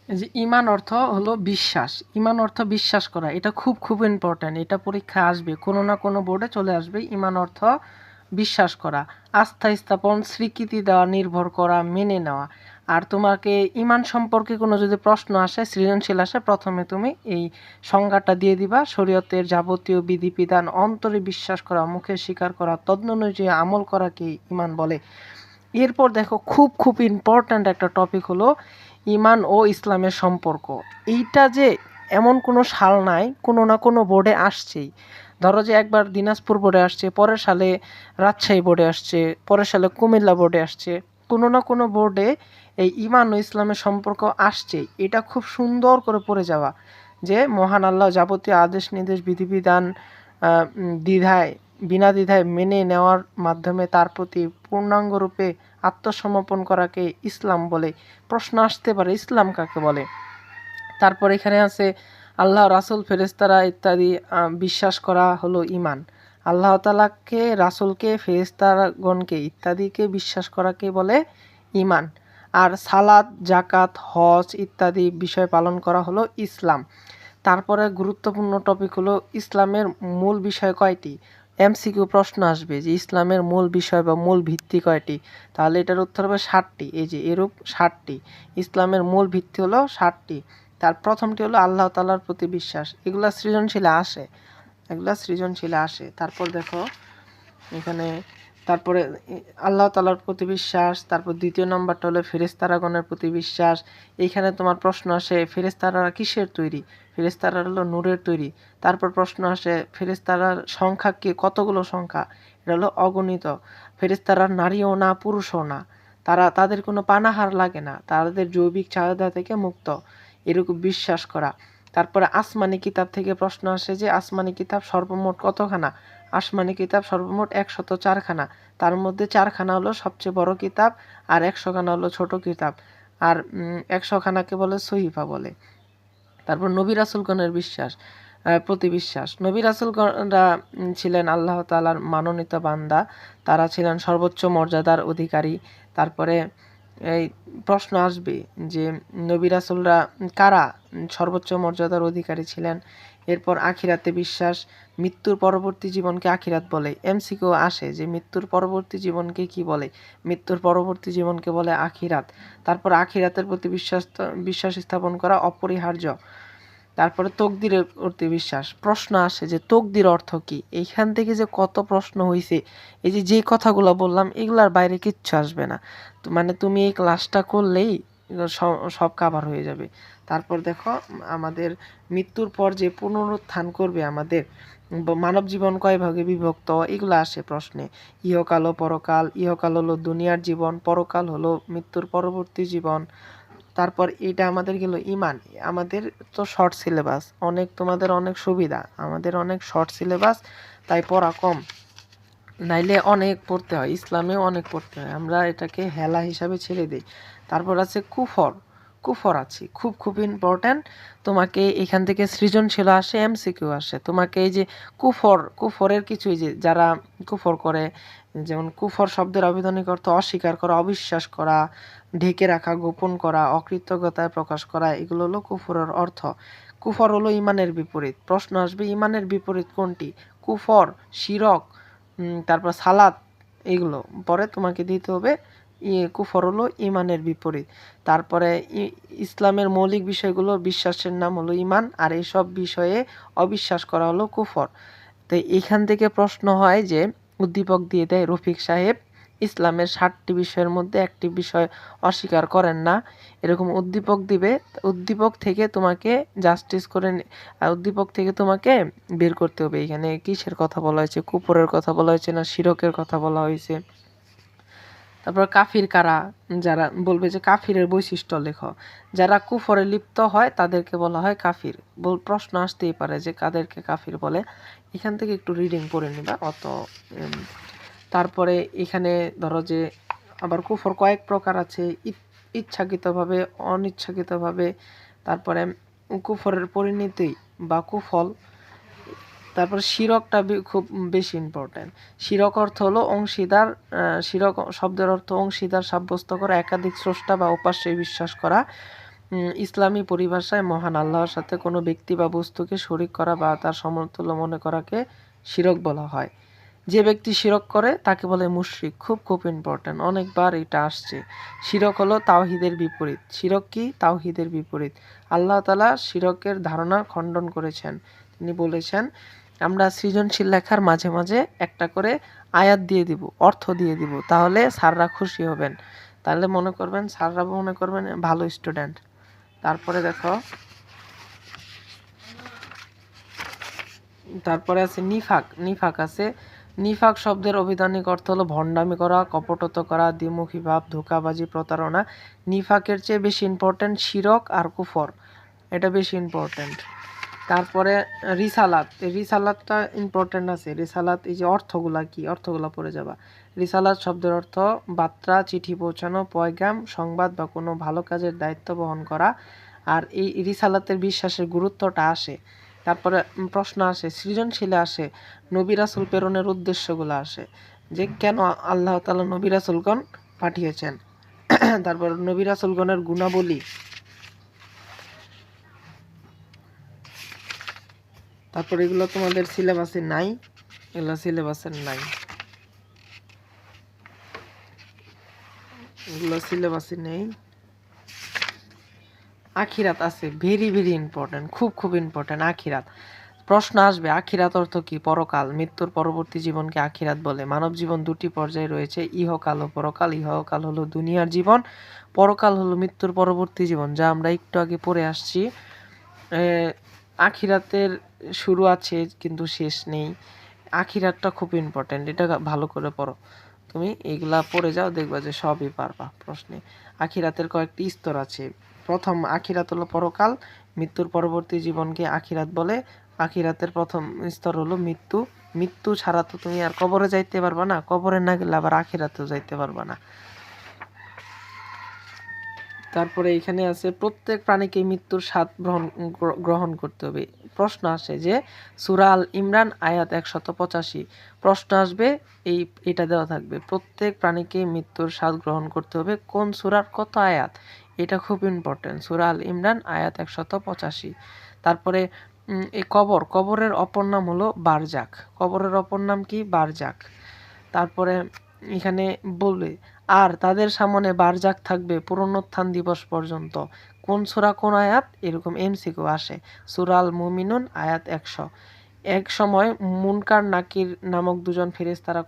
এই যে ইমান অর্থ হলো বিশ্বাস। ইমান অর্থ বিশ্বাস করা। এটা খুব খুব ইম্পর্ট্যান্ট। এটা পরীক্ষায় আসবে, কোনো না কোনো বোর্ডে চলে আসবে। ইমান অর্থ বিশ্বাস করা, আস্থা স্থাপন, স্বীকৃতি দেওয়া, নির্ভর করা, মেনে নেওয়া। আর তোমাকে ইমান সম্পর্কে কোনো যদি প্রশ্ন আসে, সৃজনশীল আসে, প্রথমে তুমি এই সংজ্ঞাটা দিয়ে দিবা। শরীয়তের যাবতীয় বিধিবিধান অন্তরে বিশ্বাস করা, মুখে স্বীকার করা, তদনুযায়ী আমল করাকে ইমান বলে। এরপর দেখো খুব খুব ইম্পর্ট্যান্ট একটা টপিক হলো ইমান ও ইসলামের সম্পর্ক। এইটা যে এমন কোনো সাল নাই, কোনো না কোনো বোর্ডে আসছেই। ধরো যে একবার দিনাজপুর বোর্ডে আসছে, পরের সালে রাজশাহী বোর্ডে আসছে, পরের সালে কুমিল্লা বোর্ডে আসছে। কোনো না কোনো বোর্ডে এই ইমান ও ইসলামের সম্পর্ক আসছেই। এটা খুব সুন্দর করে পড়ে যাওয়া যে মহান আল্লাহ যাবতীয় আদেশ নির্দেশ বিধিবিধান দ্বিধায় বিনা দ্বিধায় মেনে নেওয়ার মাধ্যমে তার প্রতি পূর্ণাঙ্গরূপে আত্মসমর্পণ করাকে ইসলাম বলে। প্রশ্ন আসতে পারে ইসলাম কাকে বলে। তারপর এখানে আছে আল্লাহ, রাসূল, ফেরেশতারা ইত্যাদি বিশ্বাস করা হলো ইমান। আল্লাহ তাআলাকে, রাসূলকে, ফেরেশতাগণকে ইত্যাদিকে বিশ্বাস করাকে বলে ইমান। আর সালাত, জাকাত, হজ ইত্যাদি বিষয় পালন করা হলো ইসলাম। তারপরে গুরুত্বপূর্ণ টপিক হলো ইসলামের মূল বিষয় কয়টি। এমসিকিউ প্রশ্ন আসবে যে ইসলামের মূল বিষয় বা মূল ভিত্তি কয়টি, তাহলে এটার উত্তর হবে 60টি। এই যে এরূপ 60টি ইসলামের মূল ভিত্তি হলো 60টি। তার প্রথমটি হলো আল্লাহ তাআলার প্রতি বিশ্বাস। এগুলা সৃজনশীলে আসে, এগুলা সৃজনশীলে আসে। তারপর দেখো এখানে, তারপরে আল্লাহ তাআলার প্রতি বিশ্বাস। তারপর দ্বিতীয় নম্বরটা হলো ফেরেশতাগণের প্রতি বিশ্বাস। এইখানে তোমার প্রশ্ন আসে ফেরেশতারা কিসের তৈরি, ফেরেশতারা হলো নূরের তৈরি। তারপর প্রশ্ন আসে ফেরেশতারার সংখ্যা কি, কতগুলো সংখ্যা, এটা হলো অগণিত। ফেরেশতারা নারীও না পুরুষও না, তাদের কোনো পানাহার লাগে না, তাদের জৈবিক চাহিদা থেকে মুক্ত, এরকম বিশ্বাস করা। তারপরে আসমানি কিতাব থেকে প্রশ্ন আসে যে আসমানি কিতাব সর্বমোট কতখানা। আসমানি কিতাব সর্বমোট 104খানা। তার মধ্যে 4খানা হলো সবচেয়ে বড় কিতাব, আর 100খানা হলো ছোট কিতাব। আর 100খানাকে বলে সহিফা বলে। তারপর নবী রাসূলগণের বিশ্বাস, প্রতি বিশ্বাস। নবী রাসূলগণরা ছিলেন আল্লাহ তাআলার মনোনীত বান্দা, তারা ছিলেন সর্বোচ্চ মর্যাদার অধিকারী। তারপরে এই প্রশ্ন আসবে যে নবী রাসূলরা কারা সর্বোচ্চ মর্যাদার অধিকারী ছিলেন। এরপর আখিরাতে বিশ্বাস, মৃত্যুর পরবর্তী জীবনকে আখিরাত বলে। এমসিকিউ আসে যে মৃত্যুর পরবর্তী জীবনকে কি বলে, মৃত্যুর পরবর্তী জীবনকে বলে আখিরাত। তারপর আখিরাতের প্রতি বিশ্বাস স্থাপন করা অপরিহার্য। তারপরে তকদিরের প্রতি বিশ্বাস। প্রশ্ন আসে যে তকদির অর্থ কি। এইখান থেকে যে কত প্রশ্ন হয়েছে, এই যে যে কথাগুলো বললাম এগুলার বাইরে কিচ্ছু আসবে না। তো মানে তুমি এই ক্লাসটা করলেই সব কাভার হয়ে যাবে। তারপর দেখো আমাদের মৃত্যুর পর যে পুনরুত্থান করবে আমাদের মানব জীবন কয় ভাগে বিভক্ত, এগুলো আসে প্রশ্নে। ইহকাল ও পরকাল। ইহকাল হলো দুনিয়ার জীবন, পরকাল হলো মৃত্যুর পরবর্তী জীবন। তারপর এটা আমাদের গেল ইমান। আমাদের তো শর্ট সিলেবাস, অনেক তোমাদের অনেক সুবিধা, আমাদের অনেক শর্ট সিলেবাস, তাই পড়া কম, নাইলে অনেক পড়তে হয়, ইসলামেও অনেক পড়তে হয়, আমরা এটাকে হেলা হিসাবে ছেড়ে দিই। তারপর আছে কুফর। কুফর আছে খুব খুব ইম্পর্ট্যান্ট। তোমাকে এখান থেকে সৃজনশীল আসে, এমসিকিউ আসে। তোমাকে এই যে কুফরের কিছু, এই যে যারা কুফর করে, যেমন কুফর শব্দের আবিধানিক অর্থ অস্বীকার করা, অবিশ্বাস করা, ঢেকে রাখা, গোপন করা, অকৃতজ্ঞতায় প্রকাশ করা, এগুলো হলো কুফরের অর্থ। কুফর হলো ইমানের বিপরীত। প্রশ্ন আসবে ইমানের বিপরীত কোনটি। কুফর, শিরক, তারপর সালাত, এগুলো পরে তোমাকে দিতে হবে। কুফর হলো ইমানের বিপরীত। তারপরে ইসলামের মৌলিক বিষয়গুলো বিশ্বাসের নাম হলো ইমান, আর এইসব বিষয়ে অবিশ্বাস করা হলো কুফর। তো এখান থেকে প্রশ্ন হয় যে উদ্দীপক দিয়ে দেয় রফিক সাহেব, ইসলামের 60টি বিষয়ের মধ্যে একটি বিষয় অস্বীকার করেন না, এরকম উদ্দীপক দিবে। উদ্দীপক থেকে তোমাকে জাস্টিস করে উদ্দীপক থেকে তোমাকে বের করতে হবে এখানে কিসের কথা বলা হয়েছে, কুফরের কথা বলা হয়েছে না শিরকের কথা বলা হয়েছে। তারপর কাফির কারা, যারা বলবে যে কাফিরের বৈশিষ্ট্য লেখো। যারা কুফরে লিপ্ত হয় তাদেরকে বলা হয় কাফির। প্রশ্ন আসতেই পারে যে কাদেরকে কাফির বলে, এখান থেকে একটু রিডিং পড়ে নিবা অত। তারপরে এখানে ধরো যে আবার কুফর কয়েক প্রকার আছে, ইচ্ছাকৃতভাবে, অনিচ্ছাকৃতভাবে। তারপরে কুফরের পরিণতি বা কুফল। তারপর শিরকটা খুব বেশি ইম্পর্ট্যান্ট। শিরক অর্থ হলো অংশীদার, শিরক শব্দের অর্থ অংশীদার সাব্যস্ত করা, একাধিক স্রষ্টা বা উপাস্যে বিশ্বাস করা। ইসলামী পরিভাষায় মহান আল্লাহর সাথে কোনো ব্যক্তি বা বস্তুকে শরীক করা বা তার সমতুল্য মনে করাকে শিরক বলা হয়। যে ব্যক্তি শিরক করে তাকে বলে মুশরিক। খুব খুব ইম্পর্ট্যান্ট, অনেকবার এটা আসছে। শিরক হলো তাওহীদের বিপরীত। শিরক কি? তাওহীদের বিপরীত। আল্লাহ তাআলা শিরকের ধারণা খণ্ডন করেছেন। তিনি বলেছেন, আমরা সৃজনশীল লেখার মাঝে মাঝে একটা করে আয়াত দিয়ে দিব, অর্থ দিয়ে দিব, তাহলে স্যাররা খুশি হবেন। তাহলে মনে করবেন, স্যাররা মনে করবেন ভালো স্টুডেন্ট। তারপরে দেখো, তারপরে আছে নিফাক। নিফাক আছে। নিফাক শব্দের অভিধানিক অর্থ হলো ভণ্ডামি করা, কপটতা করা, দ্বিমুখী ভাব, ধোঁকাবাজি, প্রতারণা। নিফাকের চেয়ে বেশি ইম্পর্টেন্ট শিরক আর কুফর, এটা বেশি ইম্পর্টেন্ট। তারপরে রিসালাত। রিসালাতটা ইম্পর্টেন্ট আছে। রিসালাত, এই যে অর্থগুলা কি, অর্থগুলা পড়ে যাবা। রিসালাত শব্দের অর্থ বার্তা, চিঠি পৌঁছানো, পয়গাম, সংবাদ বা কোনো ভালো কাজের দায়িত্ব বহন করা। আর এই রিসালাতের বিশ্বাসের গুরুত্বটা আসে। তারপরে প্রশ্ন আসে, সৃজনশীলে আসে, নবী রাসূল প্রেরণের উদ্দেশ্যগুলো আসে, যে কেন আল্লাহ তাআলা নবী রাসূলগণ পাঠিয়েছেন। তারপর নবী রাসূলগণের গুণাবলী। তারপর এগুলো তোমাদের সিলেবাসে নাই, এগুলো সিলেবাসের নাই, এগুলো সিলেবাসে নেই। আখিরাত আছে, ভেরি ভেরি ইম্পর্টেন্ট, খুব খুব ইম্পর্টেন্ট। আখিরাত প্রশ্ন আসবে, আখিরাত অর্থ কি? পরকাল, মৃত্যুর পরবর্তী জীবনকে আখিরাত বলে। মানব জীবন দুটি পর্যায়ে রয়েছে, ইহকাল ও পরকাল। ইহকাল হলো দুনিয়ার জীবন, পরকাল হলো মৃত্যুর পরবর্তী জীবন, যা আমরা একটু আগে পড়ে আসছি। আখিরাতের শুরু আছে কিন্তু শেষ নেই। আখিরাতটা খুব ইম্পর্টেন্ট, এটা ভালো করে পড়ো। তুমি এইগুলা পড়ে যাও, দেখবা যে সবই পারবা প্রশ্নে। আখিরাতের কয়েকটি স্তর আছে। প্রথম আখিরাত হলো পরকাল, মৃত্যুর পরবর্তী জীবনকে আখিরাত বলে। আখিরাতের প্রথম স্তর হলো মৃত্যু। মৃত্যু ছাড়া তো তুমি আর কবরে যাইতে পারবা না, কবরে না গেলে আবার আখিরাতেও যাইতে পারবা না। তারপরে এখানে আছে, প্রত্যেক প্রাণীকে মৃত্যুর স্বাদ গ্রহণ করতে হবে। প্রশ্ন আসে যে সূরা আল ইমরান আয়াত 185, প্রশ্ন আসবে, এটা দেওয়া থাকবে, প্রত্যেক প্রাণীকে মৃত্যুর স্বাদ গ্রহণ করতে হবে, কোন সূরার কত আয়াত? এটা খুব ইম্পর্টেন্ট, সূরা আল ইমরান আয়াত 185। তারপরে এই কবরের অপর নাম হলো বারজাক। কবরের অপর নাম কি? বারজাক। তারপরে এখানে বলবে, আর তাদের সামনে বারজাক থাকবে পুনরুত্থান দিবস পর্যন্ত। কোন সূরা কোন আয়াত? এরকম এমসিকিউ আসে। সূরা আল মুমিনুন আয়াত 100। এক সময় মুনকার নাকির নামক দুজন ফেরেশতারা